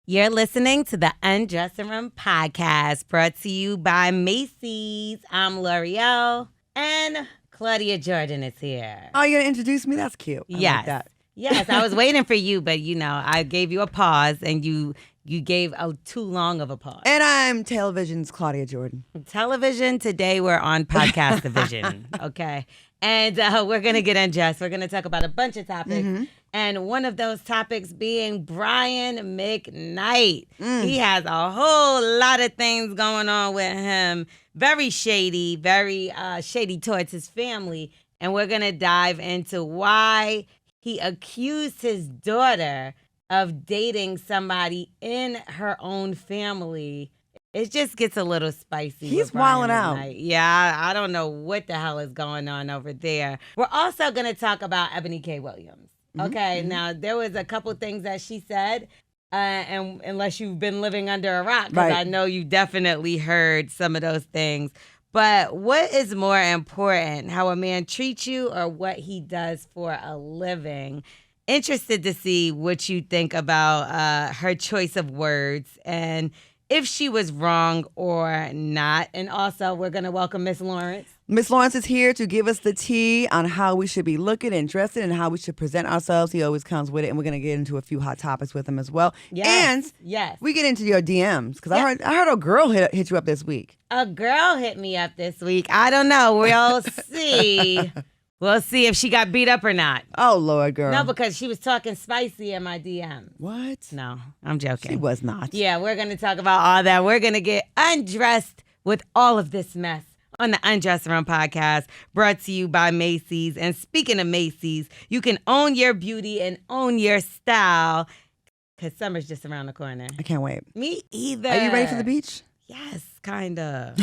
You're listening to the Undressing Room Podcast, brought to you by Macy's. I'm Lore'l, and Claudia Jordan is here. Oh, you're going to introduce me? That's cute. I Yes. like that. Yes, I was waiting for you, but I gave you a pause, and you gave too long of a pause. And I'm Television's Claudia Jordan. Television, today we're on podcast division, okay? And we're going to get undressed. We're going to talk about a bunch of topics. And one of those topics being Brian McKnight. He has a whole lot of things going on with him. Very shady towards his family. And we're going to dive into why he accused his daughter of dating somebody in her own family. It just gets a little spicy. He's wilding out. Yeah, I don't know what the hell is going on over there. We're also going to talk about Eboni K. Williams. Okay, now there was a couple things that she said, and unless you've been living under a rock, because I know you definitely heard some of those things. But what is more important, how a man treats you or what he does for a living? Interested to see what you think about her choice of words and if she was wrong or not. And also, we're going to welcome Miss Lawrence. Miss Lawrence is here to give us the tea on how we should be looking and dressing and how we should present ourselves. He always comes with it, and we're going to get into a few hot topics with him as well. Yes. And we get into your DMs, because I heard a girl hit you up this week. A girl hit me up this week. I don't know. We'll see. We'll see if she got beat up or not. Oh, Lord, girl. No, because she was talking spicy in my DM. What? No, I'm joking. She was not. Yeah, we're going to talk about all that. We're going to get undressed with all of this mess on the Undressing Room Podcast, brought to you by Macy's. And speaking of Macy's, you can own your beauty and own your style, because summer's just around the corner. I can't wait. Me either. Are you ready for the beach? Yes, kind of.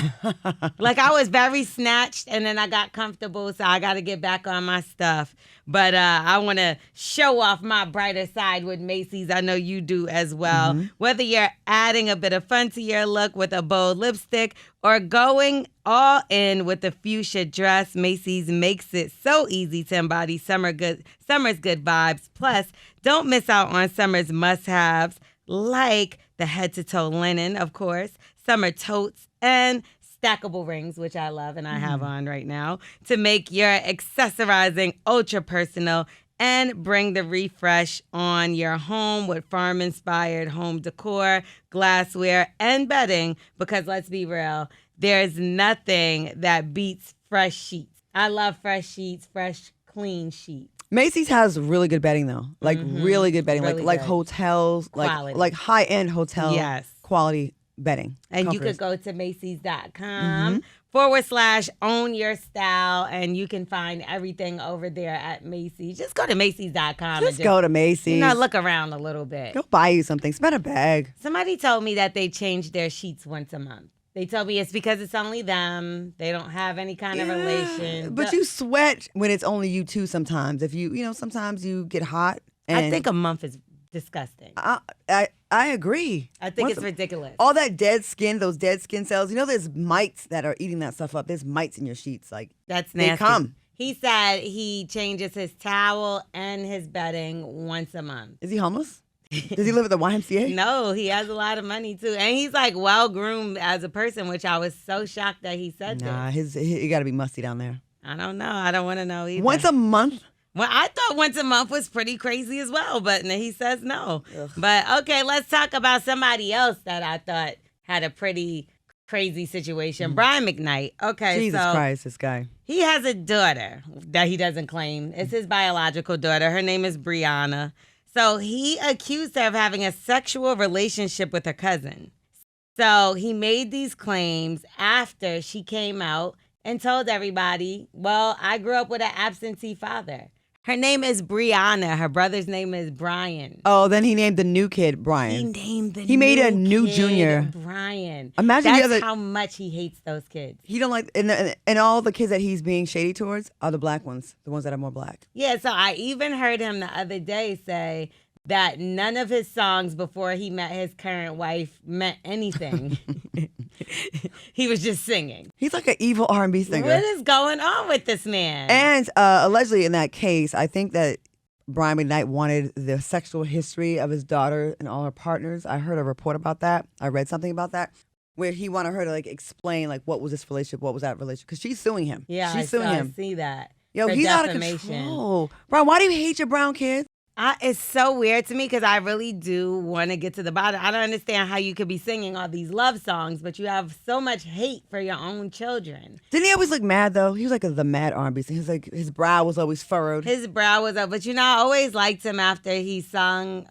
Like, I was very snatched, and then I got comfortable, so I got to get back on my stuff. But I want to show off my brighter side with Macy's. I know you do as well. Whether you're adding a bit of fun to your look with a bold lipstick or going all in with a fuchsia dress, Macy's makes it so easy to embody summer's good vibes. Plus, don't miss out on summer's must-haves like the head-to-toe linen, of course, summer totes, and stackable rings, which I love and I have on right now, to make your accessorizing ultra personal and bring the refresh on your home with farm-inspired home decor, glassware, and bedding, because let's be real, there's nothing that beats fresh sheets. I love fresh sheets, fresh, clean sheets. Macy's has really good bedding, though. Like, really good bedding. Really like good. Hotels, like high-end hotel quality bedding. And comforters. you could go to Macy's.com /own your style, and you can find everything over there at Macy's. Just go to Macy's.com. Just go to Macy's. Look around a little bit. Go buy you something. Spend a bag. Somebody told me that they change their sheets once a month. They told me it's because it's only them. They don't have any kind of relation. But you sweat when it's only you two sometimes. If you sometimes you get hot. And I think a month is disgusting. I agree. I think it's ridiculous. All that dead skin, those dead skin cells. There's mites that are eating that stuff up. There's mites in your sheets. Like, that's nasty. They come. He said he changes his towel and his bedding once a month. Is he homeless? Does he live at the YMCA? No, he has a lot of money too, and he's like well groomed as a person, which I was so shocked that he said that. He got to be musty down there. I don't know. I don't want to know either. Once a month? Well, I thought once a month was pretty crazy as well, but he says no. Ugh. But okay, let's talk about somebody else that I thought had a pretty crazy situation. Brian McKnight. Okay, Jesus Christ, this guy. He has a daughter that he doesn't claim. It's his biological daughter. Her name is Briana. So he accused her of having a sexual relationship with her cousin. So he made these claims after she came out and told everybody, well, I grew up with an absentee father. Her name is Briana. Her brother's name is Brian. Oh, then he named the new kid Brian. He made a new kid junior. Brian. Imagine That's how much he hates those kids. He don't like, and all the kids that he's being shady towards are the black ones, the ones that are more black. Yeah, so I even heard him the other day say that none of his songs before he met his current wife meant anything. He was just singing. He's like an evil R&B singer. What is going on with this man? And allegedly in that case, I think that Brian McKnight wanted the sexual history of his daughter and all her partners. I heard a report about that. I read something about that where he wanted her to like explain like what was this relationship, what was that relationship, because she's suing him. Yeah, she's suing him. I see that. Yo, for he's out of defamation. control. Brian, why do you hate your brown kids? It's so weird to me because I really do want to get to the bottom. I don't understand how you could be singing all these love songs, but you have so much hate for your own children. Didn't he always look mad, though? He was like the mad R&B singer. He was like, his brow was always furrowed. His brow was up. But, I always liked him after he sung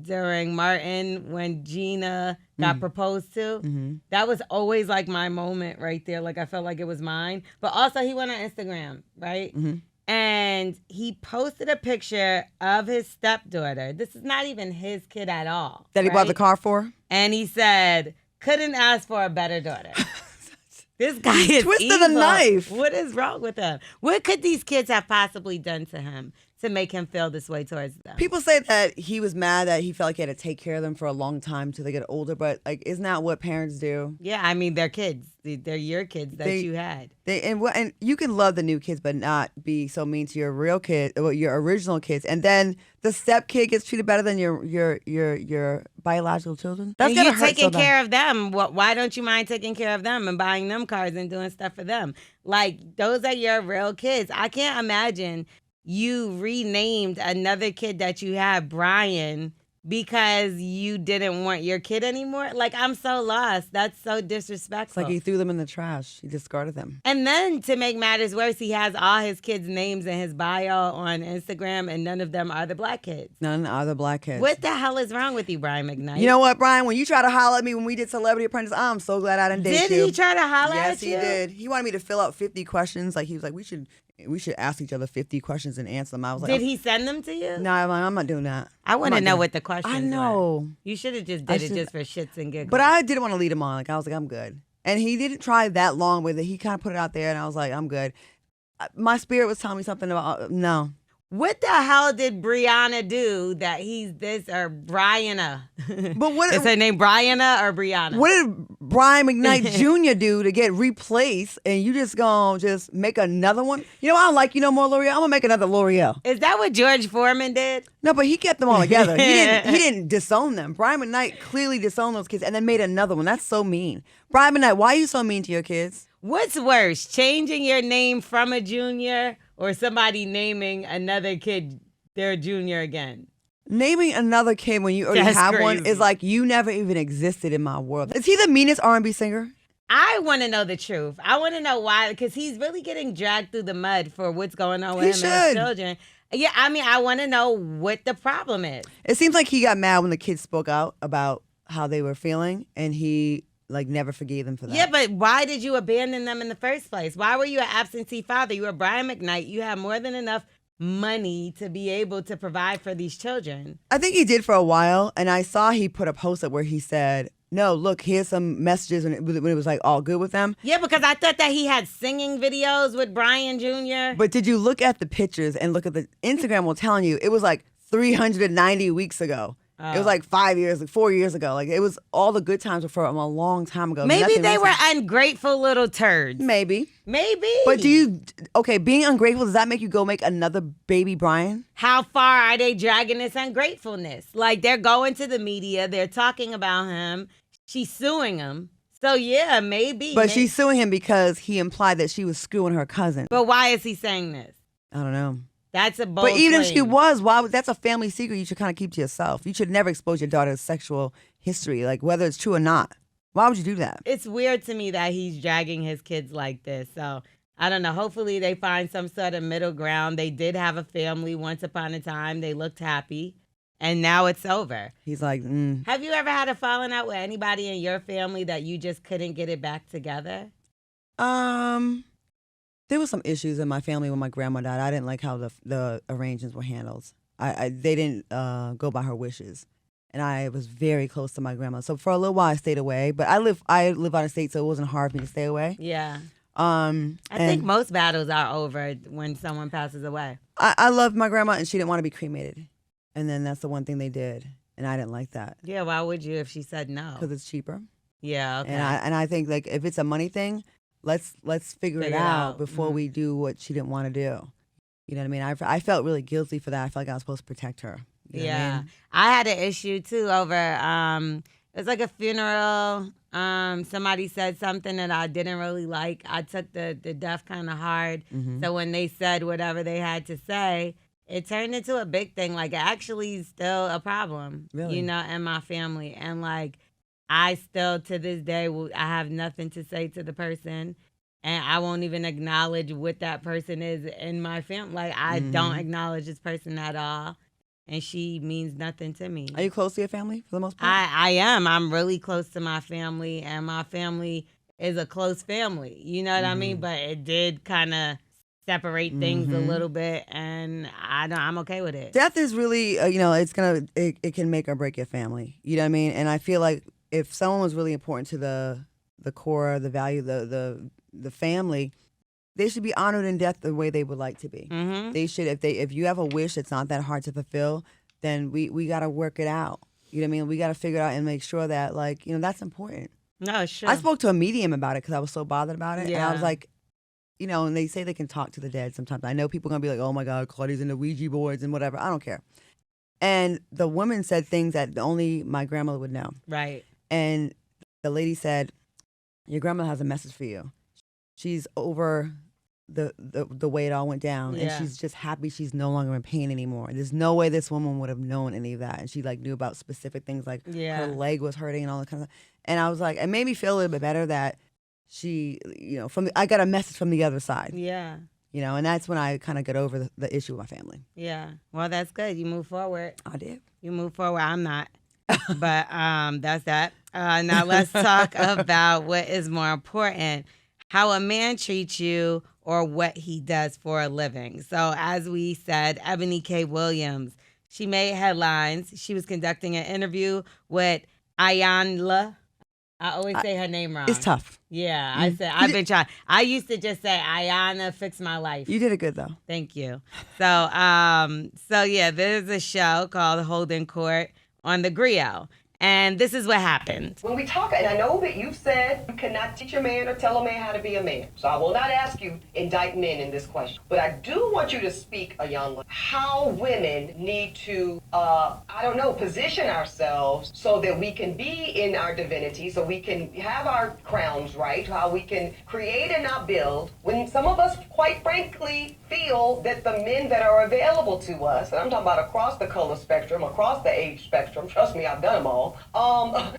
during Martin when Gina got proposed to. Mm-hmm. That was always like my moment right there. Like I felt like it was mine. But also he went on Instagram, right? Mm-hmm. And he posted a picture of his stepdaughter. This is not even his kid at all. That he bought the car for? And he said, couldn't ask for a better daughter. This guy is twisted evil. the knife. What is wrong with him? What could these kids have possibly done to him to make him feel this way towards them? People say that he was mad that he felt like he had to take care of them for a long time till they get older, but like, isn't that what parents do? Yeah, I mean, they're kids. They're your kids that you had. And you can love the new kids, but not be so mean to your real kid, your original kids, and then the step kid gets treated better than your biological children. That's and you're taking care of them. Why don't you mind taking care of them and buying them cars and doing stuff for them? Like those are your real kids. I can't imagine you renamed another kid that you had Brian because you didn't want your kid anymore. Like, I'm so lost. That's so disrespectful. It's like he threw them in the trash. He discarded them. And then to make matters worse, he has all his kids' names in his bio on Instagram, and none of them are the black kids. None are the black kids. What the hell is wrong with you, Brian McKnight? You know what, Brian? When you try to holler at me when we did Celebrity Apprentice, I'm so glad I didn't date you. Did he try to holler at you? Yes, he did. He wanted me to fill out 50 questions. Like, he was like, we should ask each other 50 questions and answer them. I was like, did he send them to you? No, I'm not doing that. I want to know what the questions were. I know. You should have just did it just for shits and giggles. But I didn't want to lead him on. Like, I was like, I'm good. And he didn't try that long with it. He kind of put it out there, and I was like, I'm good. My spirit was telling me something about, no. What the hell did Briana do that he's this, or Briana? But what is her name Briana or Briana? What did Brian McKnight Jr. do to get replaced, and you just gonna just make another one? You know, I don't like you no more, Lore'l. I'm gonna make another Lore'l. Is that what George Foreman did? No, but he kept them all together. He didn't disown them. Brian McKnight clearly disowned those kids and then made another one. That's so mean. Brian McKnight, why are you so mean to your kids? What's worse, changing your name from a junior or somebody naming another kid their junior again? Naming another kid when you already have one is like you never even existed in my world. Is he the meanest R&B singer? I want to know the truth. I want to know why, because he's really getting dragged through the mud for what's going on with him and his children. Yeah, I mean, I want to know what the problem is. It seems like he got mad when the kids spoke out about how they were feeling, and he never forgave them for that. Yeah, but why did you abandon them in the first place? Why were you an absentee father? You were Brian McKnight. You had more than enough money to be able to provide for these children. I think he did for a while, and I saw he put a post up where he said, no, look, here's some messages when it was like all good with them. Yeah, because I thought that he had singing videos with Brian Jr. But did you look at the pictures and look at the Instagram will telling you it was like 390 weeks ago. It was like 5 years, 4 years ago. Like, it was all the good times were from a long time ago. Maybe they were ungrateful little turds. Maybe. But being ungrateful, does that make you go make another baby Brian? How far are they dragging this ungratefulness? Like, they're going to the media, they're talking about him, she's suing him. So, yeah, maybe. But she's suing him because he implied that she was screwing her cousin. But why is he saying this? I don't know. That's a bold But even claim. if she was, that's a family secret you should kind of keep to yourself. You should never expose your daughter's sexual history, like whether it's true or not. Why would you do that? It's weird to me that he's dragging his kids like this. So, I don't know. Hopefully they find some sort of middle ground. They did have a family once upon a time. They looked happy. And now it's over. He's like, Have you ever had a falling out with anybody in your family that you just couldn't get it back together? There were some issues in my family when my grandma died. I didn't like how the arrangements were handled. They didn't go by her wishes, and I was very close to my grandma. So for a little while, I stayed away. But I live out of state, so it wasn't hard for me to stay away. Yeah. I think most battles are over when someone passes away. I loved my grandma, and she didn't want to be cremated, and then that's the one thing they did, and I didn't like that. Yeah. Why would you if she said no? Because it's cheaper. Yeah. Okay. And I think like if it's a money thing. Let's figure it out before we do what she didn't want to do. You know what I mean? I felt really guilty for that. I felt like I was supposed to protect her. You know what I mean? I had an issue too over it was like a funeral. Somebody said something that I didn't really like. I took the death kind of hard. Mm-hmm. So when they said whatever they had to say, it turned into a big thing. Like, it actually is still a problem, Really? you know, in my family. And like, I still to this day, I have nothing to say to the person. And I won't even acknowledge what that person is in my family. Like, I don't acknowledge this person at all. And she means nothing to me. Are you close to your family for the most part? I am. I'm really close to my family, and my family is a close family. You know what I mean? But it did kind of separate things a little bit, and I'm okay with it. Death is really, it can make or break your family. You know what I mean? And I feel like if someone was really important to the core, the value, the family, they should be honored in death the way they would like to be. Mm-hmm. They should, if you have a wish that's not that hard to fulfill, then we got to work it out. You know what I mean? We got to figure it out and make sure that, like, you know, that's important. No, sure. I spoke to a medium about it because I was so bothered about it. Yeah. And I was like, you know, and they say they can talk to the dead sometimes. I know people are going to be like, oh my God, Claudia's into Ouija boards and whatever. I don't care. And the woman said things that only my grandmother would know. Right. And the lady said, your grandmother has a message for you. She's over the way it all went down, and she's just happy she's no longer in pain anymore. There's no way this woman would have known any of that, and she like knew about specific things like her leg was hurting and all that kind of stuff. And I was like, it made me feel a little bit better that she, you know, I got a message from the other side. Yeah. You know, and that's when I kind of got over the issue with my family. Yeah. Well, that's good. You move forward. I did. You move forward. I'm not. But that's that. Now let's talk about what is more important, how a man treats you or what he does for a living. So as we said, Eboni K. Williams, she made headlines. She was conducting an interview with Iyanla. I always say her name wrong. It's tough. Yeah, I've been trying. I used to just say Iyanla fix my life. You did it good though. Thank you. So yeah, there's a show called Holding Court on the Griot. And this is what happened. When we talk, and I know that you've said you cannot teach a man or tell a man how to be a man. So I will not ask you indict men in this question. But I do want you to speak, Iyanla, how women need to, position ourselves so that we can be in our divinity, so we can have our crowns right, how we can create and not build. When some of us, quite frankly, feel that the men that are available to us, and I'm talking about across the color spectrum, across the age spectrum, trust me, I've done them all,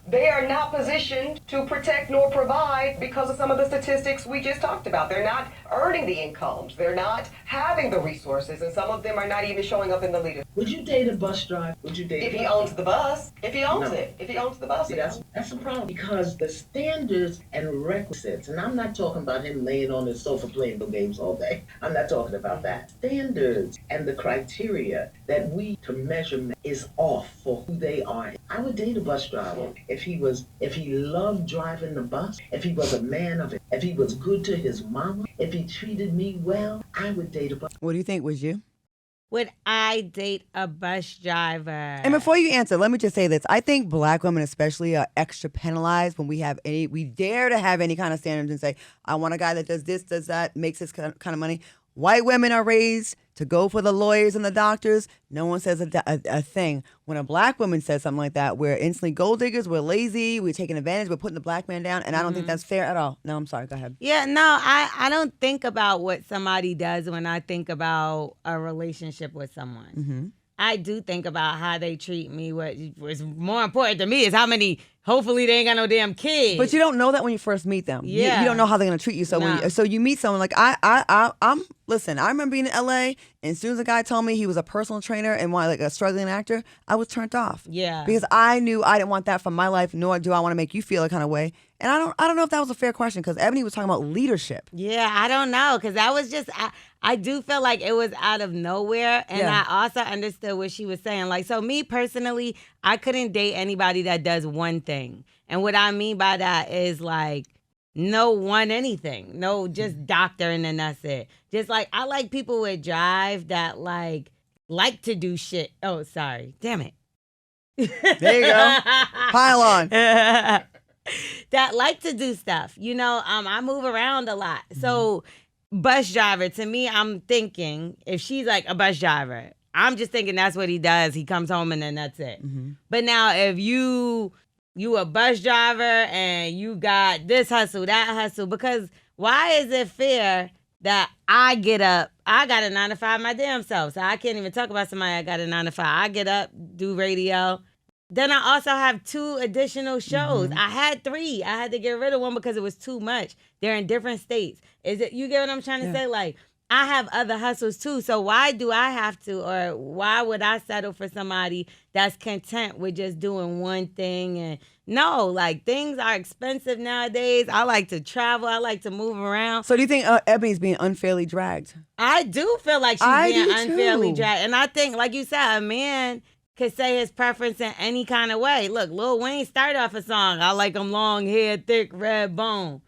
they are not positioned to protect nor provide because of some of the statistics we just talked about. They're not earning the incomes. They're not having the resources, and some of them are not even showing up in the leadership. Would you date a bus driver? Would you date if he owns the bus? If he owns No. it. If he owns the bus. See, that's the problem, because the standards and requisites, and I'm not talking about him laying on his sofa playing the games all day. I'm not talking about that. Standards and the criteria that we to measure is off for who they are. I would date a bus driver if he loved driving the bus, if he was a man of it, if he was good to his mama, if he treated me well. I would date a bus. What do you think? Was you? Would I date a bus driver? And before you answer, let me just say this. I think black women especially are extra penalized when we dare to have any kind of standards and say, I want a guy that does this, does that, makes this kind of money. White women are raised to go for the lawyers and the doctors. No one says a thing. When a black woman says something like that, we're instantly gold diggers, we're lazy, we're taking advantage, we're putting the black man down, and I don't think that's fair at all. No, I'm sorry, go ahead. Yeah, no, I don't think about what somebody does when I think about a relationship with someone. Mm-hmm. I do think about how they treat me. What is more important to me is how many, hopefully they ain't got no damn kids. But you don't know that when you first meet them. Yeah. You don't know how they're going to treat you. So No. so you meet someone like, listen, I remember being in LA, and as soon as a guy told me he was a personal trainer and like a struggling actor, I was turned off. Yeah. Because I knew I didn't want that from my life, nor do I want to make you feel a kind of way. And I don't know if that was a fair question, because Eboni was talking about leadership. Yeah, I don't know, because that was just, I do feel like it was out of nowhere, and Yeah. I also understood what she was saying. Like, so me personally, I couldn't date anybody that does one thing. And what I mean by that is like, no one anything. No, just doctor and then that's it. Just like, I like people with drive that like to do shit. Oh, sorry. Damn it. There you go. Pile on. That like to do stuff. You know, I move around a lot. So bus driver, to me, I'm thinking if she's like a bus driver, I'm just thinking that's what he does. He comes home and then that's it. Mm-hmm. But now if you a bus driver and you got this hustle, that hustle, because why is it fair that I get up, I got a 9 to 5 my damn self, so I can't even talk about somebody that got a 9 to 5. I get up, do radio. Then I also have 2 additional shows. Mm-hmm. I had 3. I had to get rid of one because it was too much. They're in different states. You get what I'm trying to say? Like, I have other hustles too. So why do I have to, or why would I settle for somebody that's content with just doing one thing? And no, like, things are expensive nowadays. I like to travel. I like to move around. So do you think Ebony's being unfairly dragged? I do feel like she's I being do unfairly too. dragged. And I think, like you said, a man could say his preference in any kind of way. Look, Lil Wayne started off a song, I like him long hair, thick, red bone.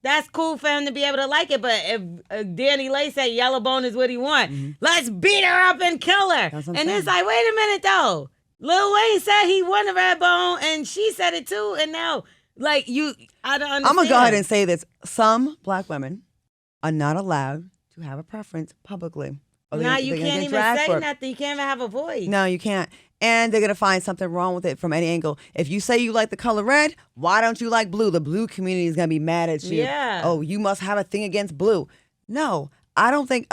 That's cool for him to be able to like it, but if Danny Lay said yellow bone is what he want, let's beat her up and kill her. That's what I'm And saying. it's like, wait a minute though. Lil Wayne said he won a red bone, and she said it too, and now, like, I don't understand. I'm going to go ahead and say this. Some black women are not allowed to have a preference publicly. Or Now they're you gonna can't get even dragged say for it. nothing. You can't even have a voice. No, you can't. And they're going to find something wrong with it from any angle. If you say you like the color red, why don't you like blue? The blue community is going to be mad at you. Yeah. Oh, you must have a thing against blue. No, I don't think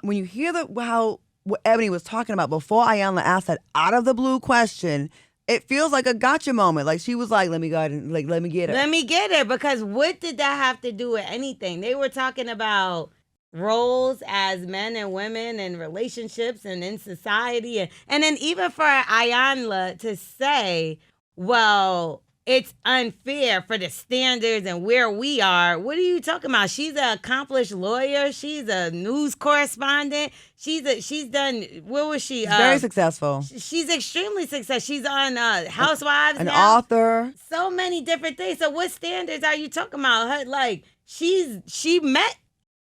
when you hear what Ebony was talking about before Iyanla asked that out of the blue question, it feels like a gotcha moment. Like she was like, let me go ahead and let me get her. Let me get it, because what did that have to do with anything? They were talking about roles as men and women and relationships and in society. And then even for Iyanla to say, well, it's unfair for the standards and where we are. What are you talking about? She's an accomplished lawyer. She's a news correspondent. She's done, what was she? She's very successful. She's extremely successful. She's on Housewives An now. author. So many different things. So what standards are you talking about? Her, like, she met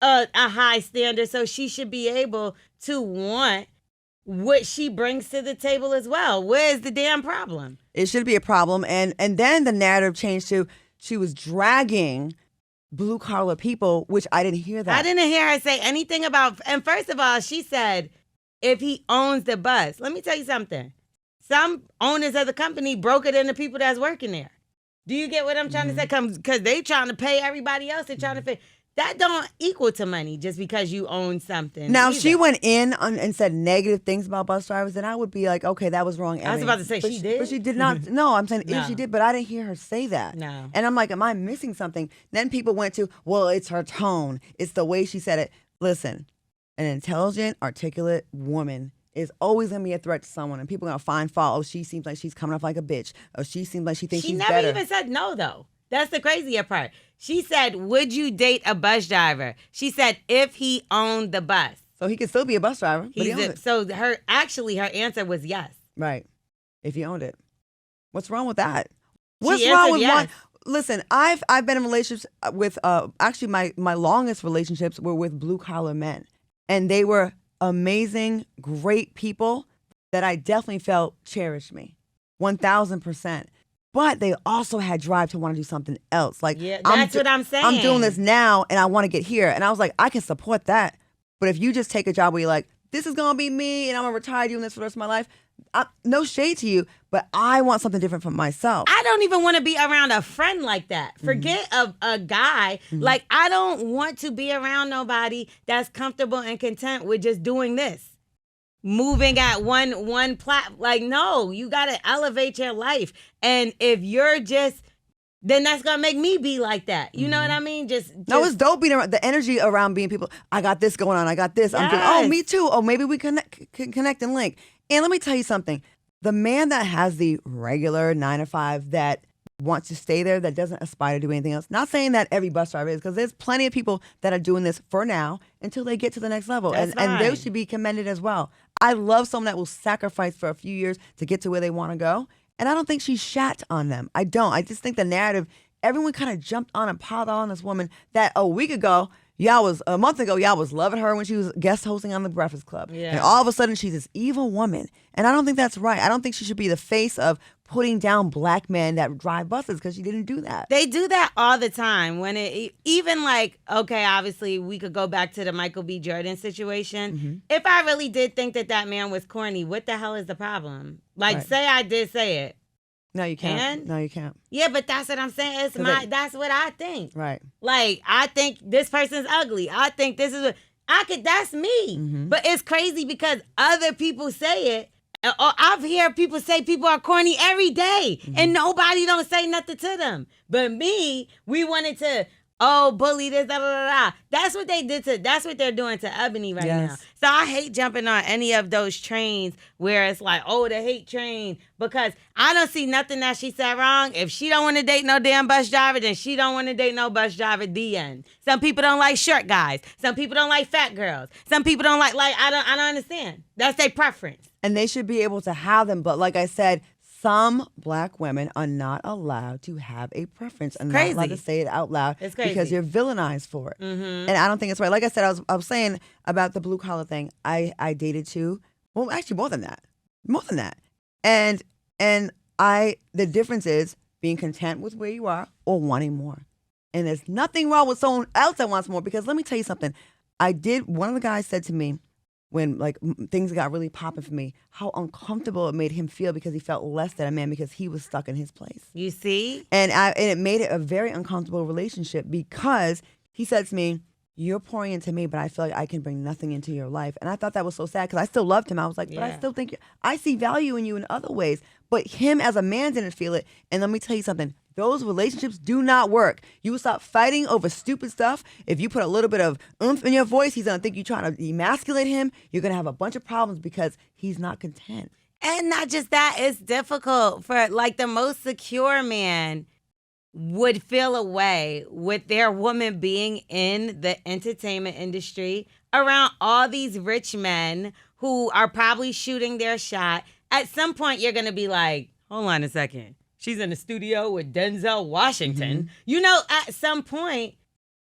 a high standard, so she should be able to want what she brings to the table as well. Where's the damn problem? It should be a problem. And then the narrative changed to she was dragging blue collar people, which I didn't hear that. I didn't hear her say anything about, and first of all, she said, if he owns the bus. Let me tell you something. Some owners of the company broke it into people that's working there. Do you get what I'm trying to say? Because they trying to pay everybody else. They're trying to pay. That don't equal to money just because you own something. Now, either. if she went in and said negative things about bus drivers, then I would be like, okay, that was wrong. I was Ebony. about to say, But she did? But she did not. No, I'm saying No. if she did, but I didn't hear her say that. No. And I'm like, am I missing something? Then people went to, well, it's her tone. It's the way she said it. Listen, an intelligent, articulate woman is always going to be a threat to someone, and people are going to find fault. Oh, she seems like she's coming off like a bitch. Oh, she seems like she thinks She she's never better. even said no, though. That's the crazier part. She said, would you date a bus driver? She said, if he owned the bus. So he could still be a bus driver, but he owns it. So her answer was yes. Right. If he owned it. What's wrong with that? She What's answered wrong with yes. one? Listen, I've been in relationships with actually my longest relationships were with blue collar men. And they were amazing, great people that I definitely felt cherished me. 1,000%. But they also had drive to want to do something else. Like, Yeah, that's what I'm saying. I'm doing this now and I want to get here. And I was like, I can support that. But if you just take a job where you're like, this is going to be me and I'm going to retire doing this for the rest of my life, no shade to you, but I want something different for myself. I don't even want to be around a friend like that. Forget a guy. Like, I don't want to be around nobody that's comfortable and content with just doing this. Moving at one plat. Like, no, you got to elevate your life. And if you're just, then that's going to make me be like that. You know what I mean? No, it's dope being around the energy around being people. I got this going on. I got this. I'm doing, Yes. me too. Oh, maybe we can connect and link. And let me tell you something. The man that has the regular 9 to 5 that wants to stay there, that doesn't aspire to do anything else. Not saying that every bus driver is, because there's plenty of people that are doing this for now until they get to the next level. That's And they fine. should be commended as well. I love someone that will sacrifice for a few years to get to where they want to go. And I don't think she shat on them. I don't. I just think the narrative, everyone kind of jumped on and piled on this woman that a month ago, y'all was loving her when she was guest hosting on the Breakfast Club. Yeah. And all of a sudden she's this evil woman. And I don't think that's right. I don't think she should be the face of putting down black men that drive buses because she didn't do that. They do that all the time. When it even like, okay, obviously we could go back to the Michael B. Jordan situation. Mm-hmm. If I really did think that man was corny, what the hell is the problem? Like, Right. say I did say it. No, you can't. And? No, you can't. Yeah, but that's what I'm saying. That's what I think. Right. Like, I think this person's ugly. I think this is that's me. Mm-hmm. But it's crazy because other people say it. I've heard people say people are corny every day, and nobody don't say nothing to them. But me, we wanted to, bully this, da, da, da, da. That's what they're doing to Eboni right now. So I hate jumping on any of those trains where it's like, the hate train, because I don't see nothing that she said wrong. If she don't want to date no damn bus driver, then she don't want to date no bus driver, the end. Some people don't like short guys. Some people don't like fat girls. Some people don't like I don't understand. That's their preference. And they should be able to have them. But like I said, some black women are not allowed to have a preference. And not allowed to say it out loud. It's crazy. Because you're villainized for it. Mm-hmm. And I don't think it's right. Like I said, I was saying about the blue collar thing. I dated too. Well, actually more than that. More than that. And the difference is being content with where you are or wanting more. And there's nothing wrong with someone else that wants more. Because let me tell you something. One of the guys said to me, when like things got really popping for me, how uncomfortable it made him feel because he felt less than a man because he was stuck in his place. You see? And it made it a very uncomfortable relationship because he said to me, you're pouring into me, but I feel like I can bring nothing into your life. And I thought that was so sad because I still loved him. I was like, but I still think I see value in you in other ways. But him as a man didn't feel it. And let me tell you something. Those relationships do not work. You will stop fighting over stupid stuff. If you put a little bit of oomph in your voice, he's going to think you're trying to emasculate him. You're going to have a bunch of problems because he's not content. And not just that, it's difficult for like the most secure man would feel a way with their woman being in the entertainment industry around all these rich men who are probably shooting their shot. At some point, you're going to be like, hold on a second. She's in the studio with Denzel Washington. Mm-hmm. You know, at some point,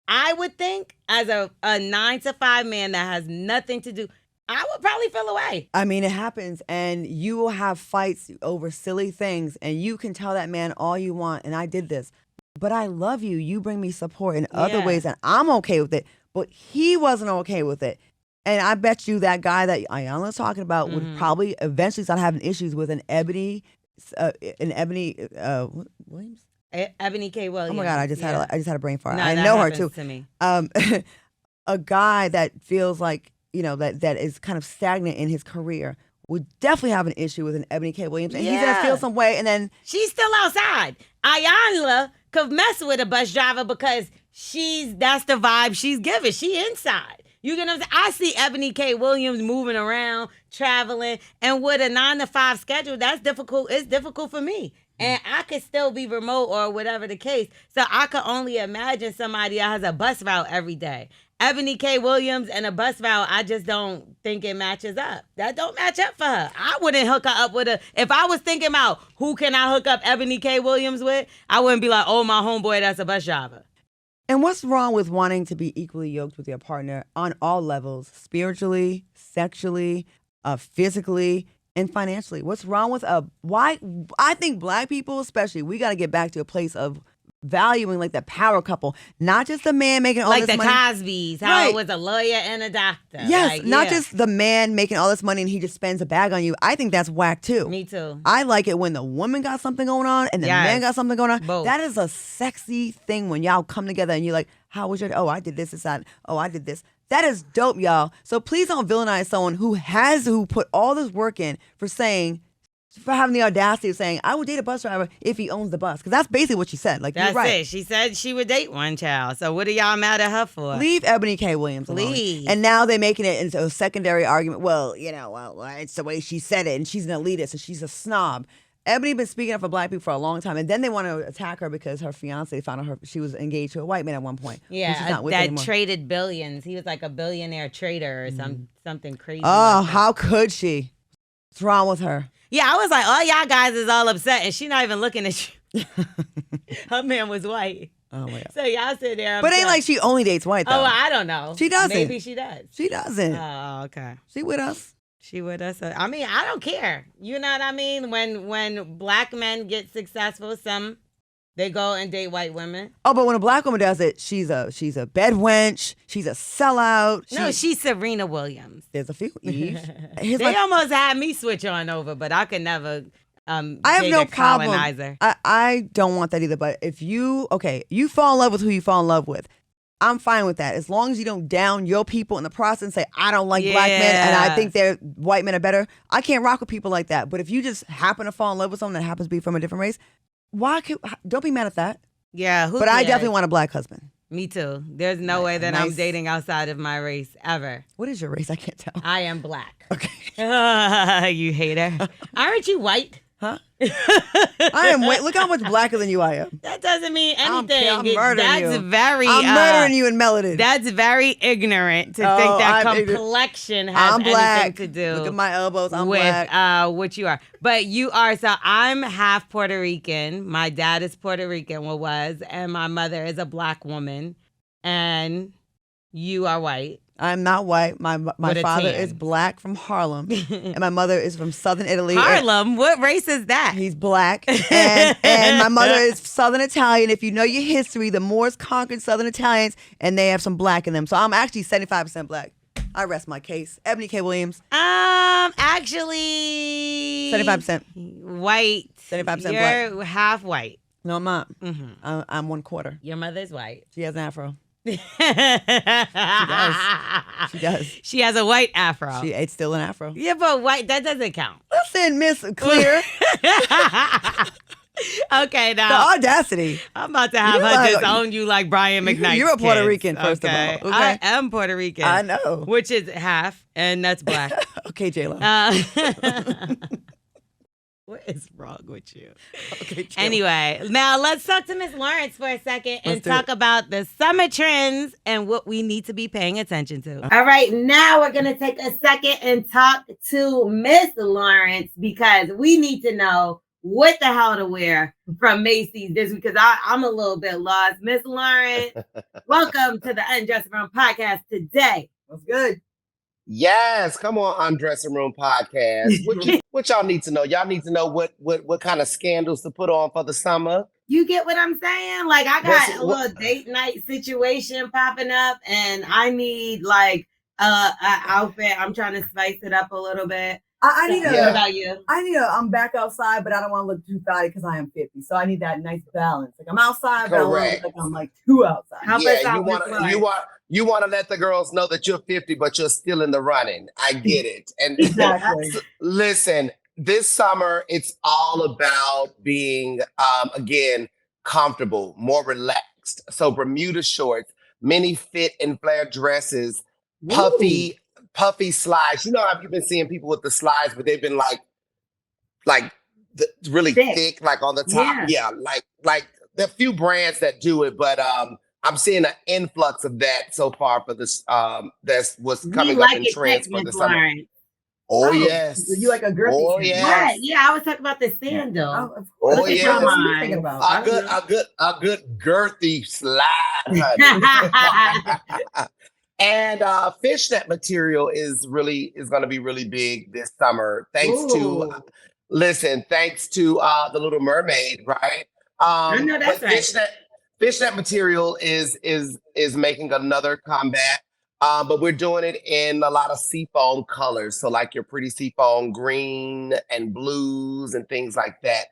I would think as a 9-to-5 man that has nothing to do, I would probably feel away. I mean, it happens, and you will have fights over silly things, and you can tell that man all you want, and I did this. But I love you. You bring me support in other ways, and I'm okay with it. But he wasn't okay with it. And I bet you that guy that Iyanla's talking about would probably eventually start having issues with an Eboni Williams? Eboni K. Williams. Oh my God, I just had a brain fart. No, I know her too. To me. A guy that feels like, you know, that is kind of stagnant in his career would definitely have an issue with an Eboni K. Williams. And he's gonna feel some way, and then she's still outside. Iyanla could mess with a bus driver because that's the vibe she's giving. She inside. You get what I'm saying? I see Eboni K. Williams moving around, traveling, and with a 9-to-5 schedule, that's difficult. It's difficult for me. And I could still be remote or whatever the case. So I could only imagine somebody that has a bus route every day. Eboni K. Williams and a bus route, I just don't think it matches up. That don't match up for her. I wouldn't hook her up with if I was thinking about who can I hook up Eboni K. Williams with, I wouldn't be like, oh, my homeboy, that's a bus driver. And what's wrong with wanting to be equally yoked with your partner on all levels, spiritually, sexually, physically, and financially? What's wrong with why? I think black people especially, we got to get back to a place of valuing like the power couple, not just the man making all this money. Like the Cosbys, how it was a lawyer and a doctor. Yes, not just the man making all this money and he just spends a bag on you. I think that's whack too. Me too. I like it when the woman got something going on and the man got something going on. Both. That is a sexy thing when y'all come together and you're like, how was your, I did this, I did this. That is dope, y'all. So please don't villainize someone who put all this work in for having the audacity of saying, I would date a bus driver if he owns the bus. Because that's basically what she said. Like, that's you're right. it. She said she would date one child. So what are y'all mad at her for? Leave Eboni K. Williams alone. And now they're making it into a secondary argument. Well, it's the way she said it, and she's an elitist, and she's a snob. Eboni been speaking up for black people for a long time, and then they want to attack her because her fiance found out she was engaged to a white man at one point. Yeah, that traded billions. He was like a billionaire trader or something crazy. Oh, how could she? What's wrong with her? Yeah, I was like, oh, y'all guys is all upset, and she not even looking at you. Her man was white. Oh, my God. So y'all sit there. But ain't like she only dates white, though. Oh, I don't know. She doesn't. Maybe she does. She doesn't. Oh, okay. She with us. She with us. I mean, I don't care. You know what I mean? When black men get successful, they go and date white women. Oh, but when a black woman does it, she's a bed wench. She's a sellout. No, she's Serena Williams. There's a few. Eve. They almost had me switch on over, but I could never. I have no problem. Colonizer. I don't want that either. But if you fall in love with who you fall in love with, I'm fine with that. As long as you don't down your people in the process and say, I don't like black men and I think white men are better. I can't rock with people like that. But if you just happen to fall in love with someone that happens to be from a different race, don't be mad at that. Yeah. But I definitely want a black husband. Me too. There's no way that I'm dating outside of my race ever. What is your race? I can't tell. I am black. Okay. You hater. Aren't you white? Huh? I am white. Look how much blacker than you I am. That doesn't mean anything. I'm murdering you. I'm murdering you in melody. That's very ignorant to think that complexion has anything to do. Look at my elbows. I'm with, black. What you are. But you are. So I'm half Puerto Rican. My dad is Puerto Rican, and my mother is a black woman. And you are white. I'm not white. My father is black from Harlem, and my mother is from Southern Italy. Harlem? What race is that? He's black, and my mother is Southern Italian. If you know your history, the Moors conquered Southern Italians, and they have some black in them. So I'm actually 75% black. I rest my case. Eboni K. Williams. Actually 75% white. 75% black. You're half white. No, I'm not. Mm-hmm. I'm 1/4. Your mother's white. She has an afro. She does. She has a white afro. It's still an afro. Yeah, but white, that doesn't count. Listen, Miss Clear. Okay, now. The audacity. I'm about to have her disown you like Brian McKnight. You're a Puerto Rican, first of all. Okay. I am Puerto Rican. I know. Which is half, and that's black. Okay, J-Lo. What is wrong with you? Okay, chill. Anyway, now let's talk to Miss Lawrence for a second and talk about the summer trends and what we need to be paying attention to. All right, now we're going to take a second and talk to Miss Lawrence because we need to know what the hell to wear from Macy's this week because I'm a little bit lost. Miss Lawrence, welcome to the Undressing Room Podcast today. What's good? Yes, come on, Undressing Room Podcast. What y'all need to know? Y'all need to know what kind of scandals to put on for the summer. You get what I'm saying? Like I got a little date night situation popping up, and I need like an outfit. I'm trying to spice it up a little bit. I need What about you? I'm back outside, but I don't want to look too thotty because I am 50. So I need that nice balance. Like I'm outside, but I want to look like I'm like too outside. You want to let the girls know that you're 50, but you're still in the running. I get it. And exactly. Listen, this summer, it's all about being, again, comfortable, more relaxed. So Bermuda shorts, mini fit and flare dresses, puffy slides. You know how you've been seeing people with the slides, but they've been really thick, like on the top. Yeah, like there are a few brands that do it, but I'm seeing an influx of that so far for this. That's what's coming up in trends for the summer. Oh yes, you like a girthy? Oh yes, yeah. I was talking about the sandal. Oh yeah, a good girthy slide. And fishnet material is going to be really big this summer. Thanks to the Little Mermaid, right? I know that's right. Fishnet material is making another comeback, but we're doing it in a lot of seafoam colors. So like your pretty seafoam green and blues and things like that.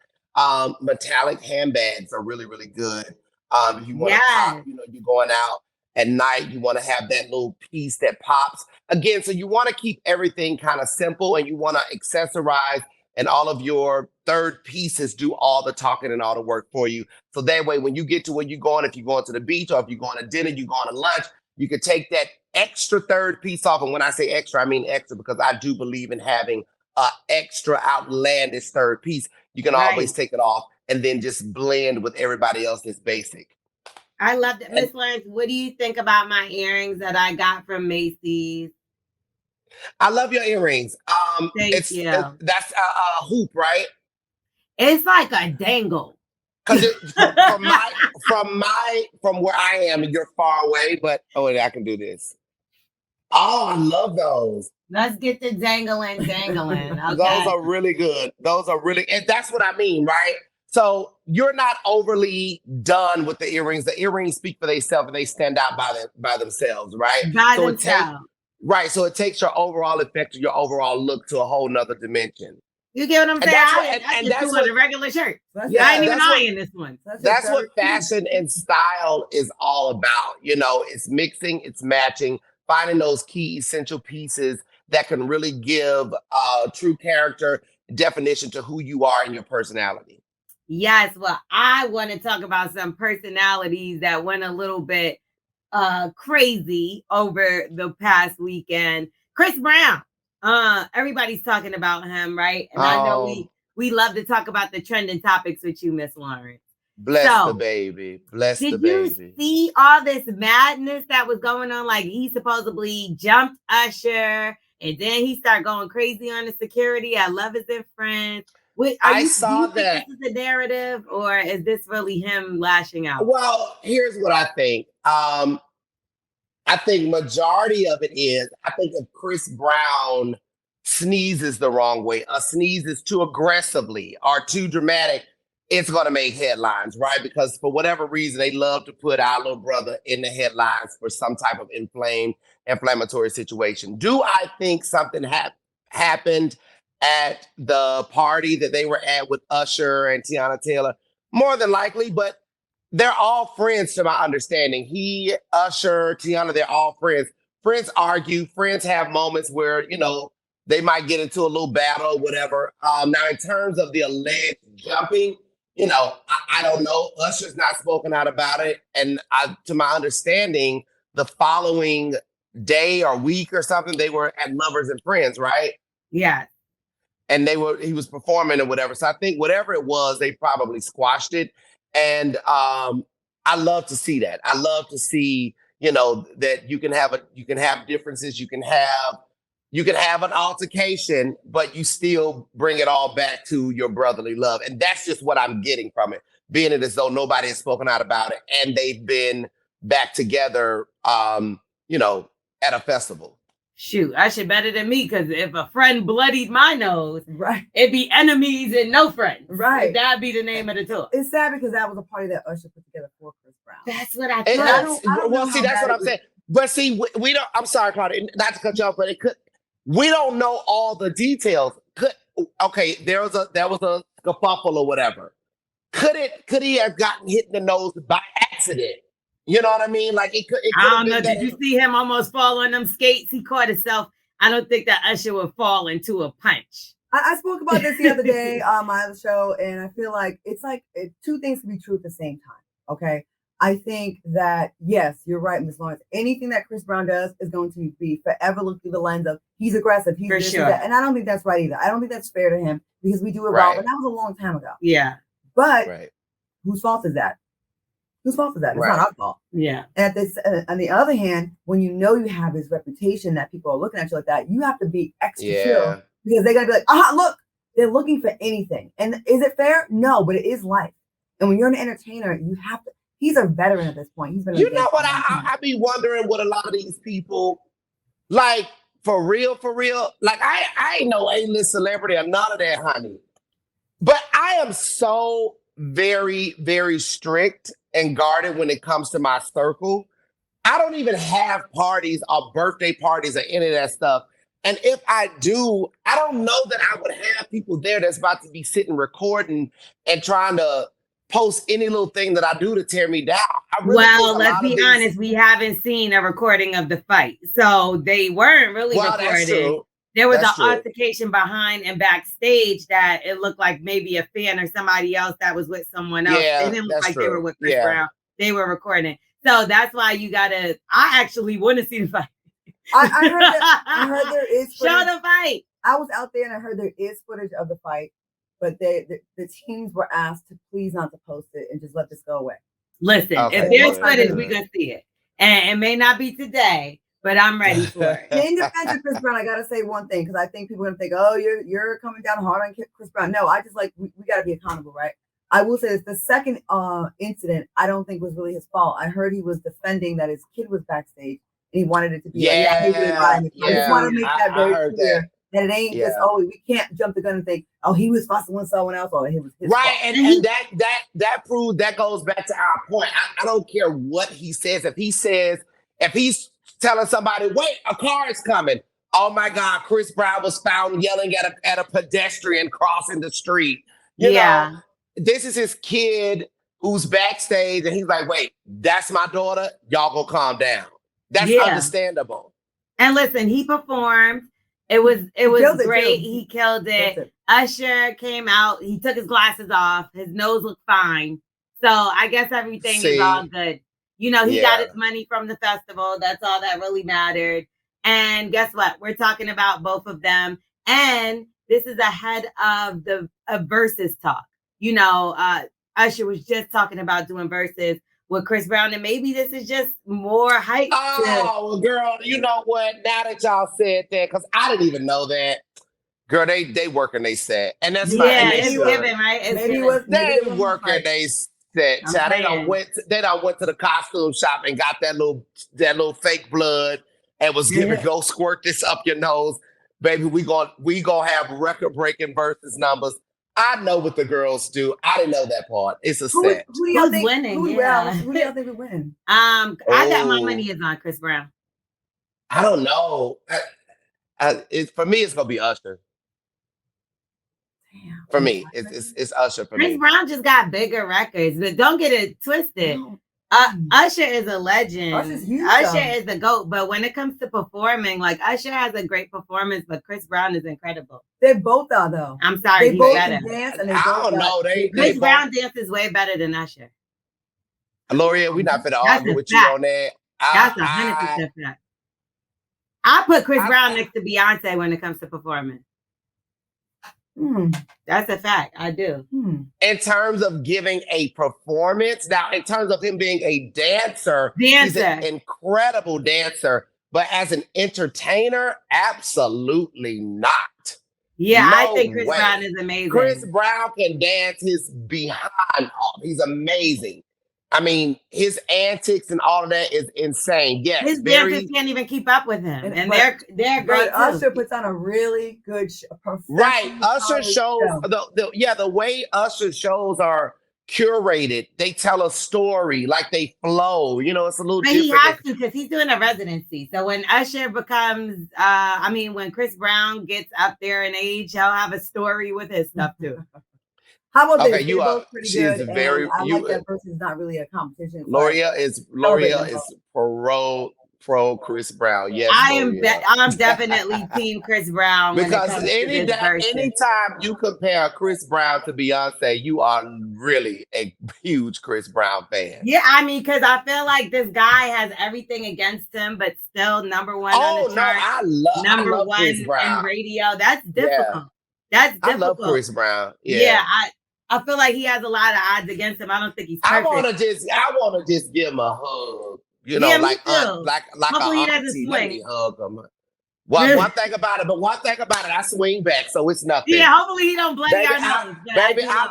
Metallic handbags are really, really good. If you want to pop, you're going out at night, you want to have that little piece that pops. Again, so you want to keep everything kind of simple and you want to accessorize and all of your third pieces do all the talking and all the work for you. So that way, when you get to where you're going, if you're going to the beach or if you're going to dinner, you're going to lunch, you can take that extra third piece off. And when I say extra, I mean extra because I do believe in having an extra outlandish third piece. You can always take it off and then just blend with everybody else that's basic. I love that. Miss Lawrence, what do you think about my earrings that I got from Macy's? I love your earrings. Thank you. That's a hoop, right? It's like a dangle. Because from where I am, and you're far away, but I can do this. Oh, I love those. Let's get the dangling. Okay. Those are really good. And that's what I mean, right? So you're not overly done with the earrings. The earrings speak for themselves and they stand out by themselves, right? By So themselves. so it takes your overall effect, your overall look to a whole nother dimension. You get what I'm saying? And that's what a regular shirt. Yeah, I ain't even eyeing this one. That's what fashion and style is all about. You know, it's mixing, it's matching, finding those key essential pieces that can really give true character definition to who you are and your personality. Yes, well, I want to talk about some personalities that went a little bit crazy over the past weekend. Chris Brown. Everybody's talking about him, right? And I know we love to talk about the trending topics with you, Miss Lawrence. Bless the baby. Did you see all this madness that was going on? Like he supposedly jumped Usher, and then he started going crazy on the security at Love Is in Friends. I saw that. Think this is a narrative, or is this really him lashing out? Well, here's what I think. I think majority of it is, I think if Chris Brown sneezes the wrong way, sneezes too aggressively or too dramatic, it's going to make headlines, right? Because for whatever reason, they love to put our little brother in the headlines for some type of inflammatory situation. Do I think something happened at the party that they were at with Usher and Tiana Taylor? More than likely, but they're all friends to my understanding. He, Usher, Tiana, they're all friends. Friends argue. Friends have moments where, you know, they might get into a little battle or whatever. Now, in terms of the alleged jumping, you know, I don't know. Usher's not spoken out about it. And to my understanding, the following day or week or something, they were at Lovers and Friends, right? Yeah. And he was performing or whatever. So I think whatever it was, they probably squashed it. And I love to see that. I love to see, you know, that you can have differences, you can have an altercation, but you still bring it all back to your brotherly love. And that's just what I'm getting from it, being it as though nobody has spoken out about it and they've been back together, you know, at a festival. Shoot, Usher better than me, because if a friend bloodied my nose, right, it'd be enemies and no friends. Right. That'd be the name of the tour. It's sad because that was a party that Usher put together for Chris Brown. That's what I thought. Well, see, that's what I'm saying. But see, we don't, I'm sorry, Claudia, not to cut you off, but we don't know all the details. There was a kerfuffle or whatever. Could he have gotten hit in the nose by accident? You know what I mean? Like it could. I don't know. Did you see him almost fall on them skates? He caught himself. I don't think that Usher would fall into a punch. I spoke about this the other day on my other show, and I feel like it's like two things can be true at the same time. Okay, I think that yes, you're right, Ms. Lawrence. Anything that Chris Brown does is going to be forever looked through the lens of he's aggressive, he's this, sure. And I don't think that's right either. I don't think that's fair to him because we do it well, but that was a long time ago. Yeah, but whose fault is that? Whose fault is that? It's not our fault. Yeah. And on the other hand, when you know you have this reputation that people are looking at you like that, you have to be extra chill because they're gonna be like, look, they're looking for anything. And is it fair? No, but it is life. And when you're an entertainer, you have to. He's a veteran at this point. He's been. You know what? I be wondering what a lot of these people, like for real. Like I ain't no A-list celebrity or none of that, honey. But I am so very, very strict and guarded when it comes to my circle. I don't even have parties or birthday parties or any of that stuff. And if I do, I don't know that I would have people there that's about to be sitting recording and trying to post any little thing that I do to tear me down. Let's be honest, we haven't seen a recording of the fight. So they weren't really recorded. That's true. There was an altercation behind and backstage that it looked like maybe a fan or somebody else that was with someone else. Yeah, it didn't look like true. They were with Chris Brown. They were recording. So that's why I actually want to see the fight. I heard there is footage. Show the fight. I was out there and I heard there is footage of the fight, but the teams were asked to please not to post it and just let this go away. Listen, if there's footage, we're going to see it. And it may not be today, but I'm ready for it. In defense of Chris Brown, I got to say one thing, because I think people are going to think, oh, you're coming down hard on Chris Brown. No, I just we got to be accountable, right? I will say this, the second incident, I don't think was really his fault. I heard he was defending that his kid was backstage And he wanted it to be like, I hate the environment. I just want to make that very clear that it ain't just, we can't jump the gun and think, he was fussing with someone else, or it was his fault. And that proves, that goes back to our point. I don't care what he says. If he's telling somebody, wait, a car is coming. Oh my God, Chris Brown was found yelling at a pedestrian crossing the street. You know, this is his kid who's backstage, and he's like, wait, that's my daughter? Y'all go calm down. That's understandable. And listen, he performed. It was great. He killed it. Usher came out. He took his glasses off. His nose looked fine. So I guess everything is all good. You know, he got his money from the festival. That's all that really mattered. And guess what? We're talking about both of them. And this is ahead of the Versus talk. You know, Usher was just talking about doing Versus with Chris Brown, and maybe this is just more hype. Oh, girl, you know what? Now that y'all said that, because I didn't even know that. Girl, they working they set. And that's fine. Yeah, it's given, right? They working they set. Child, they done went to the costume shop and got that little fake blood and was giving, go squirt this up your nose. Baby, we gonna have record-breaking Versus numbers. I know what the girls do. I didn't know that part. It's a set. Who do y'all think winning? Who do y'all think would win? I got my money is on Chris Brown. I don't know. For me, it's gonna be Usher. Damn. For me, it's Usher. For Chris me, Brown just got bigger records, but don't get it twisted. No. Usher is a legend. Usher's huge, Usher is the GOAT, but when it comes to performing, like Usher has a great performance, but Chris Brown is incredible. They both are though. I'm sorry, They both better. can dance, and I don't know. Chris Brown dances way better than Usher. Lore'l, we're not finna argue with you on that. That's 100% fact. I put Chris Brown next to Beyonce when it comes to performing. That's a fact. I do. In terms of giving a performance, now in terms of him being a dancer, he's an incredible dancer. But as an entertainer, absolutely not. Yeah, I think Chris Brown is amazing. Chris Brown can dance his behind off. He's amazing. I mean, his antics and all of that is insane. Yes, his dancers can't even keep up with him, and they're great. Usher puts on a really good show. Right, Usher shows the way Usher shows are curated. They tell a story, like they flow. You know, it's a little different. He has to, because he's doing a residency. So when Usher becomes, when Chris Brown gets up there in age, he'll have a story with his stuff too. How about this? You are. She is very. I like that Versus not really a competition. Lore'l is pro Chris Brown. Yes, I'm definitely team Chris Brown. Because anytime you compare Chris Brown to Beyonce, you are really a huge Chris Brown fan. Yeah, I mean, because I feel like this guy has everything against him, but still number one on the chart. I love Chris Brown. In radio. That's difficult. Yeah. That's difficult. I love Chris Brown. Yeah, I feel like he has a lot of odds against him. I don't think he's perfect. I wanna just give him a hug. You know, like hopefully he doesn't swing. Let me hug him. One thing about it, I swing back, so it's nothing. Yeah, hopefully he don't bloody our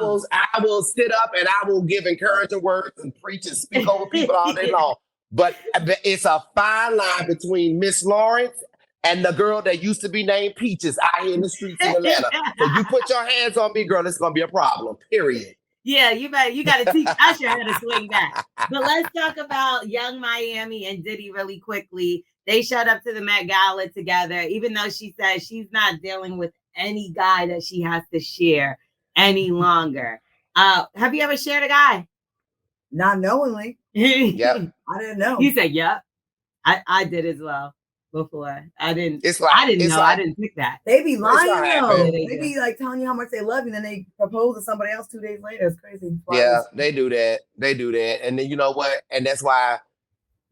nose. I will sit up and I will give encouraging words and preach and speak over people all day long. But it's a fine line between Miss Lawrence and the girl that used to be named Peaches out here in the streets in Atlanta. So you put your hands on me, girl, it's gonna be a problem. Period. Yeah, you got to teach Usher how to swing back. But let's talk about Young Miami and Diddy really quickly. They showed up to the Met Gala together, even though she said she's not dealing with any guy that she has to share any longer. Have you ever shared a guy? Not knowingly. Yeah. I didn't know. You said, yep. I did as well. Before I didn't know. I didn't pick that. They be lying though. They be like telling you how much they love you, and then they propose to somebody else 2 days later. It's crazy. Yeah, they do that. And then you know what? And that's why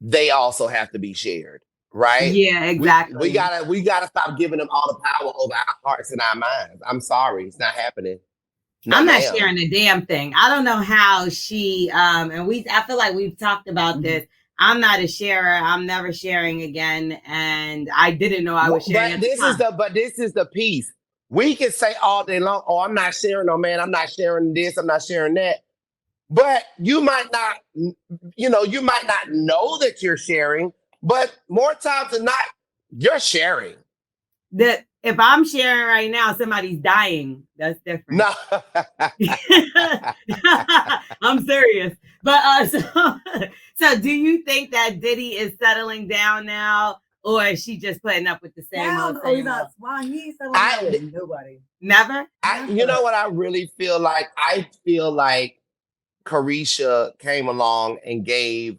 they also have to be shared, right? Yeah, exactly. We gotta stop giving them all the power over our hearts and our minds. I'm sorry, it's not happening. I'm not sharing a damn thing. I don't know how she I feel like we've talked about this. I'm not a sharer. I'm never sharing again, and I didn't know I was sharing. But this is the piece. We can say all day long, "Oh, I'm not sharing. No, man, I'm not sharing this. I'm not sharing that." But you might not know that you're sharing. But more times than not, you're sharing. That if I'm sharing right now, somebody's dying. That's different. No. I'm serious. But so do you think that Diddy is settling down now, or is she just putting up with the same old? He's not. Why he's settling down with nobody? Never. You know what I really feel like? I feel like Carisha came along and gave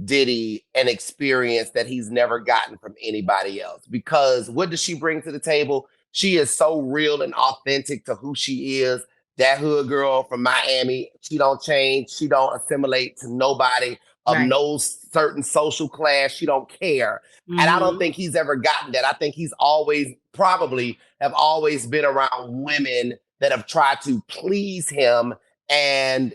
Diddy an experience that he's never gotten from anybody else. Because what does she bring to the table? She is so real and authentic to who she is. That hood girl from Miami. She don't change. She don't assimilate to nobody of no certain social class. She don't care. Mm-hmm. And I don't think he's ever gotten that. I think he's always been around women that have tried to please him and,